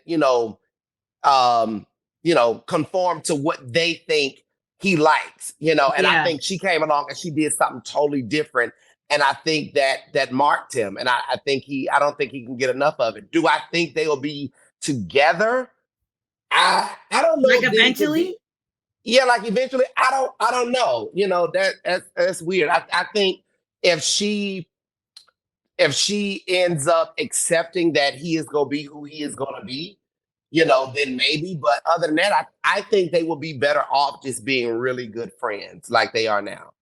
conform to what they think he likes, and I think she came along and she did something totally different. And I think that marked him. And I don't think he can get enough of it. Do I think they will be together? I don't know. Like eventually? Like eventually. I don't know. That's weird. I think if she ends up accepting that he is going to be who he is going to be, then maybe. But other than that, I think they will be better off just being really good friends like they are now.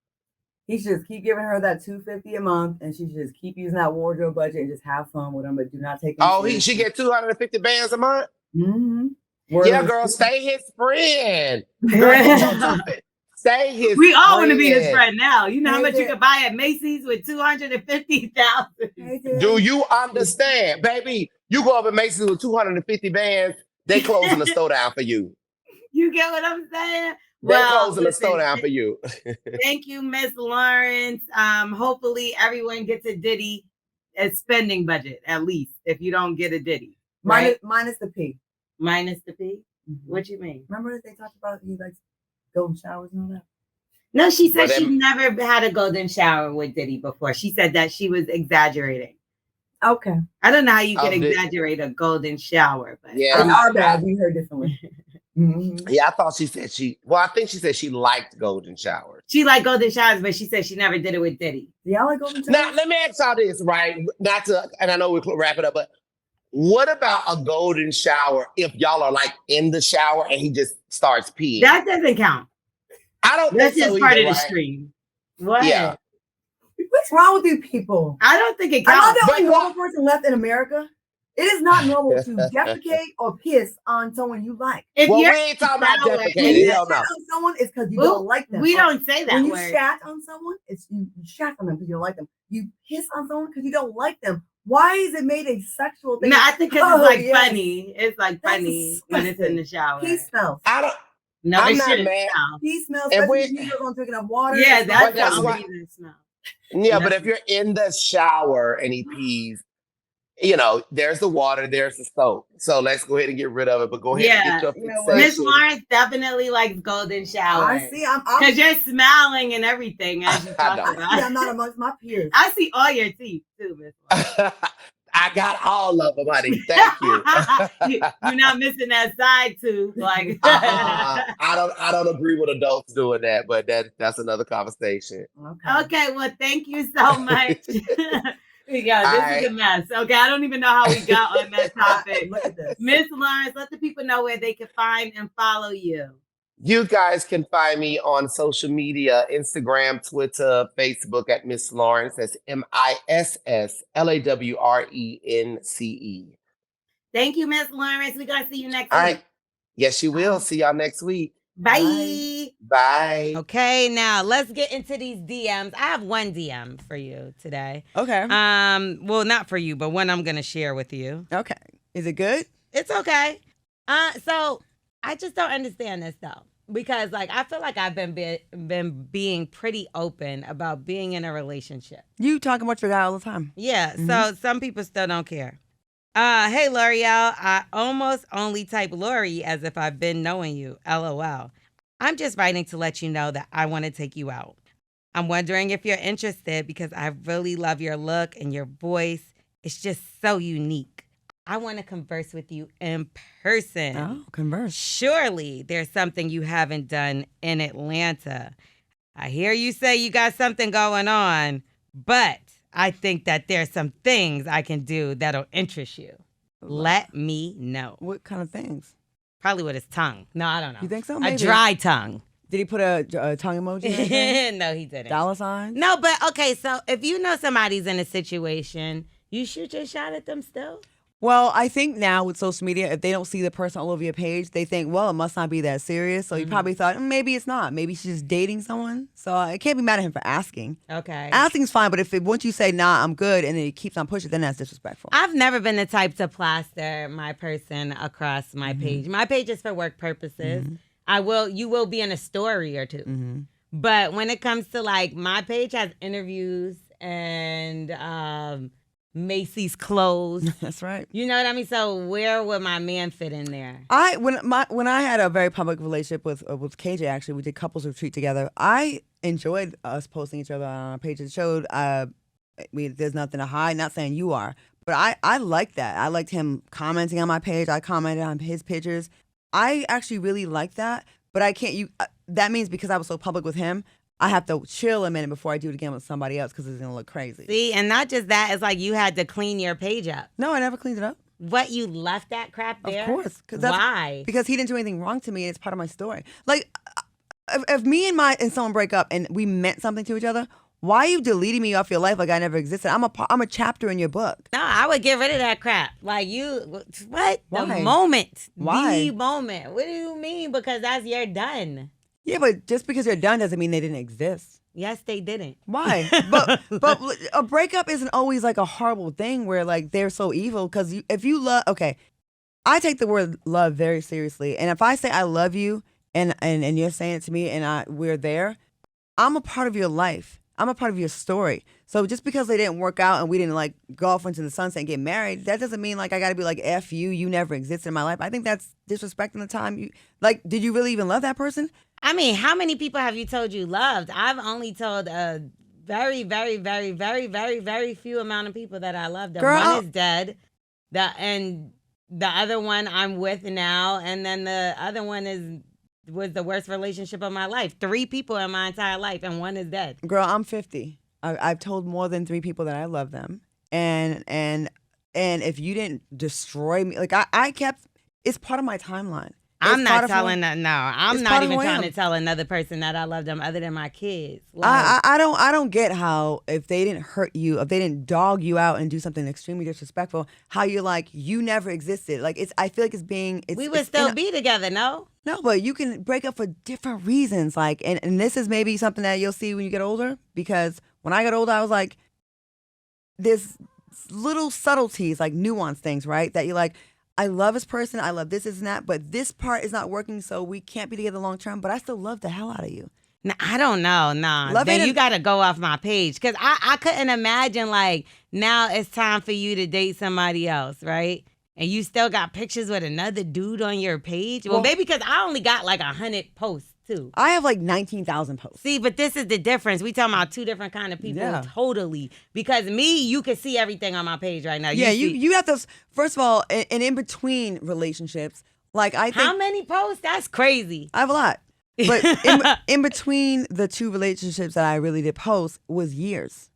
He should just keep giving her that $250 a month, and she should just keep using that wardrobe budget and just have fun with him, but do not take him. Oh, she get 250 bands a month? Mm-hmm. Yeah, girl, stay his friend. Girl, stay his We all want to be his friend now. You know how much you could buy at Macy's with $250,000. Do you understand, baby? You go up at Macy's with 250 bands, they closing the store down for you. You get what I'm saying? They're closing the store down for you. Thank you, Miss Lawrence. Hopefully everyone gets a Diddy spending budget, at least, if you don't get a Diddy. Right? Minus the P. Minus the P? Mm-hmm. What you mean? Remember they talked about he likes golden showers and all that? No, she said she never had a golden shower with Diddy before. She said that she was exaggerating. Okay. I don't know how you could exaggerate a golden shower, but our bad. We heard differently. Mm-hmm. Yeah, I thought she said I think she said she liked golden showers. She liked golden showers, but she said she never did it with Diddy. Y'all like golden showers? Now, let me ask y'all this, right? And I know we'll wrap it up, but what about a golden shower if y'all are like in the shower and he just starts peeing? That doesn't count. I don't That's think so just part either, of the stream. What? Yeah. What's wrong with you people? I don't think it counts. I'm not the only normal person left in America. It is not normal to defecate or piss on someone you like. We ain't talking about defecating. When you shat on someone, it's because you don't like them. We don't say that when word. You shat on someone, it's you shat on them because you don't like them. You piss on someone because you don't like them. Why is it made a sexual thing? No, I think because it's like funny. It's like funny when it's in the shower. He smells. I'm not mad. He smells. And you're going to take enough water. Yeah, that's the reason smell. Yeah, but if you're in the shower and he pees, there's the water, there's the soap. So let's go ahead and get rid of it. But go ahead and get your fixation. Miss Lawrence definitely likes golden showers. I see. Because you're smiling and everything as you talk about it. I'm not amongst my peers. I see all your teeth too, Miss Lawrence. I got all of them, honey. Thank you. You're not missing that side tooth. Like I don't agree with adults doing that, but that's another conversation. Okay. Well, thank you so much. This is a mess. Okay, I don't even know how we got on that topic. Look at this. Miss Lawrence, let the people know where they can find and follow you. You guys can find me on social media, Instagram, Twitter, Facebook at Miss Lawrence. That's MISSLAWRENCE. Thank you, Miss Lawrence. We're going to see you next week. All right. Yes, you will. See y'all next week. Bye. Bye. Okay, now let's get into these DMs. I have one DM for you today. Okay. Well, not for you, but one I'm going to share with you. Okay. Is it good? It's okay. So I just don't understand this though, because I feel like I've been being pretty open about being in a relationship. You talking about your guy all the time. Yeah. Mm-hmm. So some people still don't care. Hey, Lore'l, I almost only type Lori as if I've been knowing you. LOL. I'm just writing to let you know that I want to take you out. I'm wondering if you're interested because I really love your look and your voice. It's just so unique. I want to converse with you in person. Oh, converse. Surely there's something you haven't done in Atlanta. I hear you say you got something going on, but I think that there's some things I can do that'll interest you. Let me know. What kind of things? Probably with his tongue. No, I don't know. You think so? A Maybe. dry tongue. Did he put a tongue emoji? Or anything? No, he didn't. Dollar sign? No, but okay, so if you know somebody's in a situation, you shoot your shot at them still? Well, I think now with social media, if they don't see the person all over your page, they think, well, it must not be that serious. So you probably thought, maybe it's not. Maybe she's just dating someone. So I can't be mad at him for asking. Okay. Asking's fine, but once you say, nah, I'm good, and then he keeps on pushing, then that's disrespectful. I've never been the type to plaster my person across my page. My page is for work purposes. You will be in a story or two. But when it comes to like my page has interviews and Macy's clothes. That's right. You know what I mean? So where would my man fit in there? When I had a very public relationship with KJ, actually, we did couples retreat together. I enjoyed us posting each other on our page. It showed there's nothing to hide. Not saying you are, but I liked that. I liked him commenting on my page. I commented on his pictures. I actually really like that, but I can't. That means because I was so public with him, I have to chill a minute before I do it again with somebody else because it's going to look crazy. See, and not just that, it's like you had to clean your page up. No, I never cleaned it up. What, you left that crap there? Of course. Why? Because he didn't do anything wrong to me, and it's part of my story. Like, if me and someone break up and we meant something to each other, why are you deleting me off your life like I never existed? I'm a chapter in your book. No, I would get rid of that crap. Like what? Why? The moment. Why? The moment. What do you mean? Because you're done. Yeah, but just because you're done doesn't mean they didn't exist. Yes, they didn't. Why? but a breakup isn't always like a horrible thing where like they're so evil. Because if you love, okay, I take the word love very seriously, and if I say I love you and you're saying it to me and we're there, I'm a part of your life. I'm a part of your story. So just because they didn't work out and we didn't like go off into the sunset and get married, that doesn't mean like I got to be like F you never existed in my life. I think that's disrespecting the time you like. Did you really even love that person? I mean, how many people have you told you loved? I've only told a very, very, very, very, very, very few amount of people that I loved them. Girl, one is dead, and the other one I'm with now, and then the other one was the worst relationship of my life. 3 people in my entire life, and one is dead. Girl, I'm 50. I've told more than 3 people that I love them, and if you didn't destroy me, like I kept, it's part of my timeline. I'm not telling that. No, I'm not even trying to to tell another person that I love them other than my kids. Like, I don't get how if they didn't hurt you, if they didn't dog you out and do something extremely disrespectful, how you're like you never existed. Like I feel like we would still be together. No, but you can break up for different reasons. Like and this is maybe something that you'll see when you get older, because when I got older, I was like, there's little subtleties, like nuanced things, right? That you're like, I love this person, I love this and that, but this part is not working, so we can't be together long term, but I still love the hell out of you. No, I don't know. No, then you got to go off my page, because I couldn't imagine, like, now it's time for you to date somebody else, right? And you still got pictures with another dude on your page? Well, maybe because I only got like 100 posts. Too. I have like 19,000 posts. See, but this is the difference. We talking about 2 different kind of people, totally. Because me, you can see everything on my page right now. Yeah, you have to. First of all, and in between relationships, like I think, how many posts? That's crazy. I have a lot, but in between the 2 relationships that I really did post was years.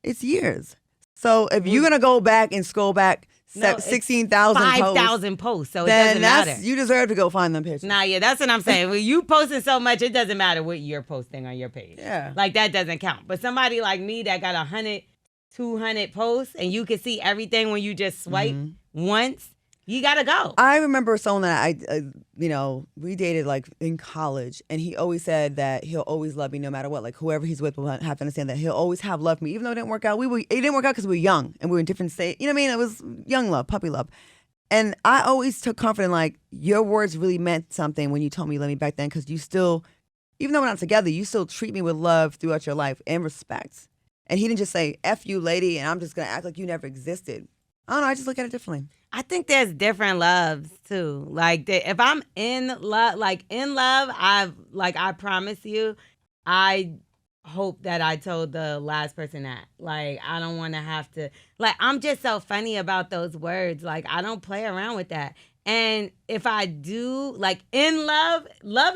It's years. So if you're gonna go back and scroll back 16,000 posts, 5,000 posts, so it doesn't matter. You deserve to go find them pictures. Nah, yeah, that's what I'm saying. When you posting so much, it doesn't matter what you're posting on your page. Yeah. Like, that doesn't count. But somebody like me that got 100, 200 posts, and you can see everything when you just swipe once, you gotta go. I remember someone that we dated like in college, and he always said that he'll always love me no matter what. Like whoever he's with will have to understand that he'll always have love for me, even though it didn't work out. It didn't work out because we were young and we were in different states. You know what I mean? It was young love, puppy love. And I always took comfort in like your words really meant something when you told me you loved me back then, because you still, even though we're not together, you still treat me with love throughout your life and respect. And he didn't just say "F you, lady," and I'm just gonna act like you never existed. I don't know. I just look at it differently. I think there's different loves too. Like if I'm in love, I promise you, I hope that I told the last person that. Like, I don't want to have to, like, I'm just so funny about those words. Like, I don't play around with that. And if I do, like, in love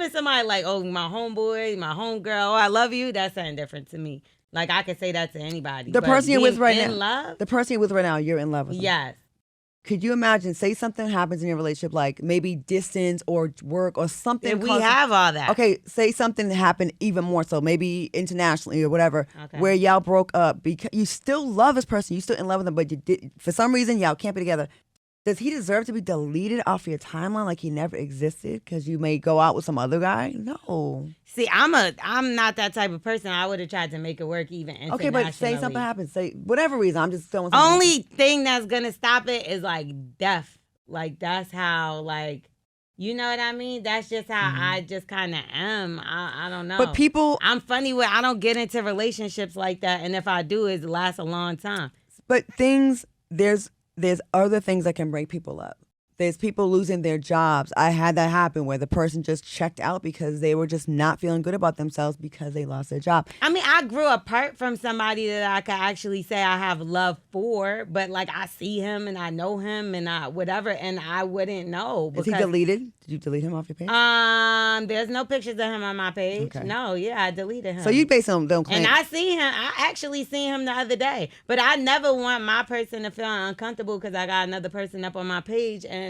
is somebody like, oh, my homeboy, my homegirl, oh, I love you, that's something different to me. Like, I could say that to anybody. The person you're with right now. In love? The person you're with right now, you're in love with them. Yes. Could you imagine, say something happens in your relationship, like maybe distance or work or something. If we have all that. Okay, say something happened even more so, maybe internationally or whatever, Okay. where y'all broke up because you still love this person, you still in love with them, but you did, for some reason y'all can't be together. Does he deserve to be deleted off your timeline like he never existed because you may go out with some other guy? No. See, I'm not that type of person. I would have tried to make it work even internationally. Okay, but say something happens. Say whatever reason. I'm just throwing something. Only thing that's gonna stop it is like death. Like that's how, like, you know what I mean? That's just how I just kind of am. I don't know. But people, I'm funny with, I don't get into relationships like that, and if I do, it lasts a long time. but there's other things that can break people up. There's people losing their jobs. I had that happen where the person just checked out because they were just not feeling good about themselves because they lost their job. I mean, I grew apart from somebody that I could actually say I have love for, but like I see him and I know him and I whatever, and I wouldn't know. Is he deleted? Did you delete him off your page? There's no pictures of him on my page. Okay. No, yeah, I deleted him. So you basically don't claim. And I see him. I actually seen him the other day. But I never want my person to feel uncomfortable because I got another person up on my page, and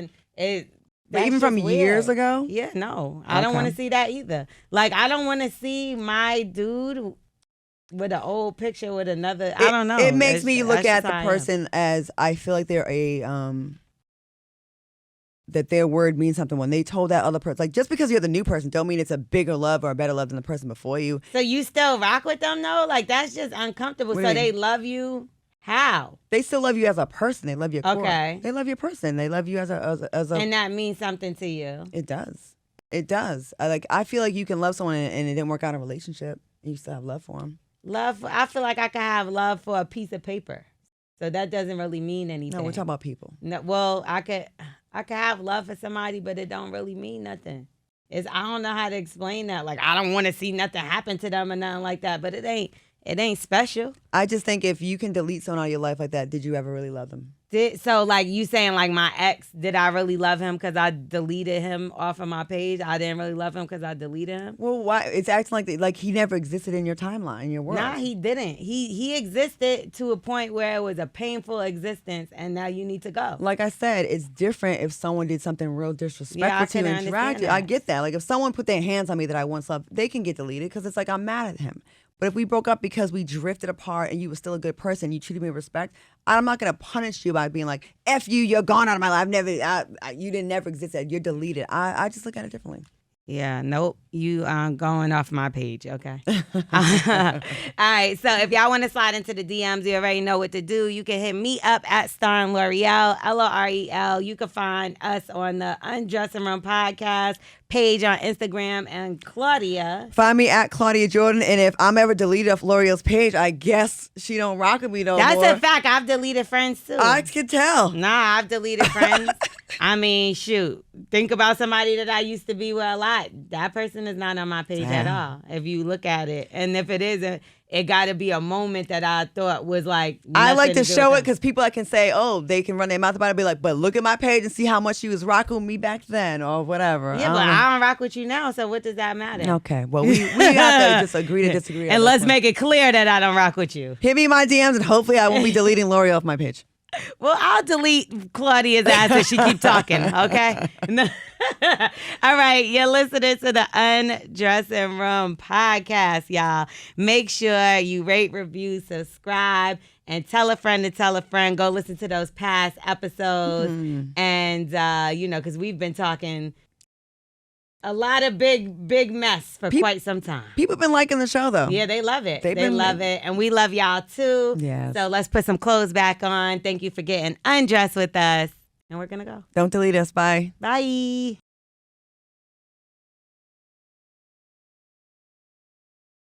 but even from years ago? Yeah, no. I don't want to see that either. Like, I don't want to see my dude with an old picture with another. I don't know. It makes me look at the person as, I feel like they're that their word means something when they told that other person. Like, just because you're the new person don't mean it's a bigger love or a better love than the person before you. So you still rock with them though? Like, that's just uncomfortable. So they love you. How? They still love you as a person. They love your core. Okay. They love your person. They love you as a. And that means something to you. It does. It does. I feel like you can love someone and it didn't work out in a relationship, and you still have love for them. Love. I feel like I could have love for a piece of paper. So that doesn't really mean anything. No, we're talking about people. No, well, I could have love for somebody, but it don't really mean nothing. I don't know how to explain that. Like, I don't want to see nothing happen to them or nothing like that, but it ain't special. I just think if you can delete someone out of your life like that, did you ever really love them? So, like, you saying, like, my ex, did I really love him because I deleted him off of my page? I didn't really love him because I deleted him? Well, why? It's acting like he never existed in your timeline, in your world. Nah, he didn't. He existed to a point where it was a painful existence, and now you need to go. Like I said, it's different if someone did something real disrespectful to you and dragged you. I get that. Like, if someone put their hands on me that I once loved, they can get deleted because it's like I'm mad at him. But if we broke up because we drifted apart and you were still a good person, you treated me with respect, I'm not going to punish you by being like, F you, you're gone out of my life. You didn't never exist. You're deleted. I just look at it differently. Yeah, nope. You going off my page, okay? All right, so if y'all want to slide into the DMs, you already know what to do. You can hit me up at Starring Lore'l, Lorel. You can find us on the Undressing Room Podcast page on Instagram, and Claudia. Find me at Claudia Jordan, and if I'm ever deleted off L'Oreal's page, I guess she don't rock with me no more. That's a fact. I've deleted friends too. I can tell. Nah, I've deleted friends. I mean, shoot. Think about somebody that I used to be with a lot. That person is not on my page at all, if you look at it. And if it isn't, it got to be a moment that I thought was like. I like to show it because people that can say, oh, they can run their mouth about it, be like, but look at my page and see how much she was rocking with me back then or whatever. Yeah, but I don't rock with you now, so what does that matter? Okay, well, we have to just agree to disagree. And let's make it clear that I don't rock with you. Hit me in my DMs and hopefully I won't be deleting L'Oreal off my page. Well, I'll delete Claudia's ass if she keep talking, okay? All right, you're listening to the Undressing Room Podcast, y'all. Make sure you rate, review, subscribe, and tell a friend to tell a friend. Go listen to those past episodes. And, because we've been talking a lot of big mess for quite some time. People have been liking the show, though. Yeah, they love it. They love it. And we love y'all, too. Yes. So let's put some clothes back on. Thank you for getting undressed with us. And we're going to go. Don't delete us. Bye. Bye.